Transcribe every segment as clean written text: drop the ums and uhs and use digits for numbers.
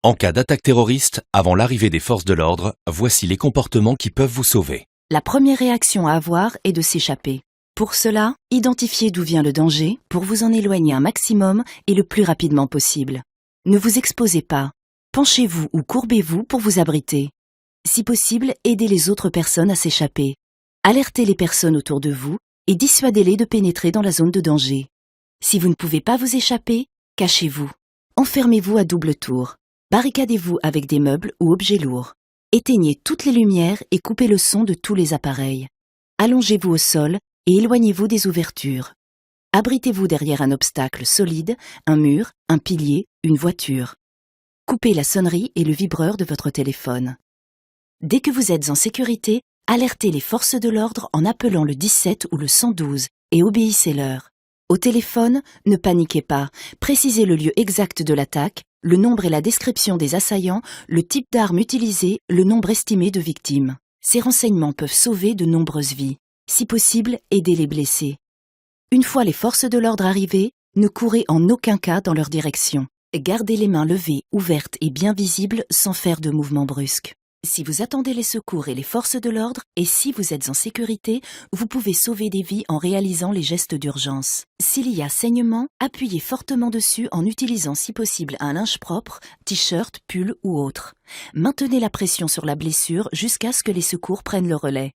En cas d'attaque terroriste, avant l'arrivée des forces de l'ordre, voici les comportements qui peuvent vous sauver. La première réaction à avoir est de s'échapper. Pour cela, identifiez d'où vient le danger pour vous en éloigner un maximum et le plus rapidement possible. Ne vous exposez pas. Penchez-vous ou courbez-vous pour vous abriter. Si possible, aidez les autres personnes à s'échapper. Alertez les personnes autour de vous et dissuadez-les de pénétrer dans la zone de danger. Si vous ne pouvez pas vous échapper, cachez-vous. Enfermez-vous à double tour. Barricadez-vous avec des meubles ou objets lourds. Éteignez toutes les lumières et coupez le son de tous les appareils. Allongez-vous au sol et éloignez-vous des ouvertures. Abritez-vous derrière un obstacle solide, un mur, un pilier, une voiture. Coupez la sonnerie et le vibreur de votre téléphone. Dès que vous êtes en sécurité, alertez les forces de l'ordre en appelant le 17 ou le 112 et obéissez-leur. Au téléphone, ne paniquez pas, précisez le lieu exact de l'attaque, le nombre et la description des assaillants, le type d'arme utilisée, le nombre estimé de victimes. Ces renseignements peuvent sauver de nombreuses vies. Si possible, aidez les blessés. Une fois les forces de l'ordre arrivées, ne courez en aucun cas dans leur direction. Gardez les mains levées, ouvertes et bien visibles sans faire de mouvements brusques. Si vous attendez les secours et les forces de l'ordre, et si vous êtes en sécurité, vous pouvez sauver des vies en réalisant les gestes d'urgence. S'il y a saignement, appuyez fortement dessus en utilisant si possible un linge propre, t-shirt, pull ou autre. Maintenez la pression sur la blessure jusqu'à ce que les secours prennent le relais.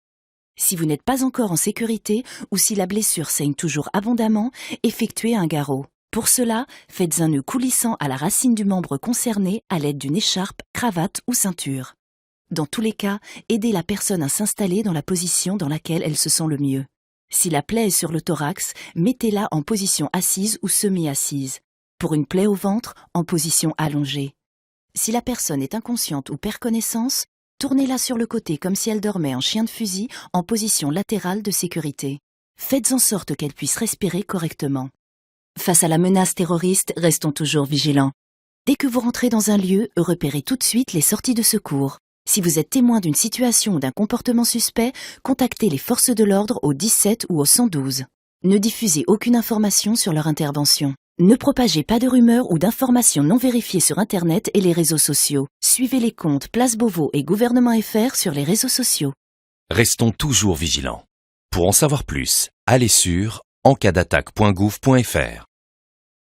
Si vous n'êtes pas encore en sécurité ou si la blessure saigne toujours abondamment, effectuez un garrot. Pour cela, faites un nœud coulissant à la racine du membre concerné à l'aide d'une écharpe, cravate ou ceinture. Dans tous les cas, aidez la personne à s'installer dans la position dans laquelle elle se sent le mieux. Si la plaie est sur le thorax, mettez-la en position assise ou semi-assise. Pour une plaie au ventre, en position allongée. Si la personne est inconsciente ou perd connaissance, tournez-la sur le côté comme si elle dormait en chien de fusil en position latérale de sécurité. Faites en sorte qu'elle puisse respirer correctement. Face à la menace terroriste, restons toujours vigilants. Dès que vous rentrez dans un lieu, repérez tout de suite les sorties de secours. Si vous êtes témoin d'une situation ou d'un comportement suspect, contactez les forces de l'ordre au 17 ou au 112. Ne diffusez aucune information sur leur intervention. Ne propagez pas de rumeurs ou d'informations non vérifiées sur Internet et les réseaux sociaux. Suivez les comptes Place Beauvau et Gouvernement FR sur les réseaux sociaux. Restons toujours vigilants. Pour en savoir plus, allez sur encadattaque.gouv.fr.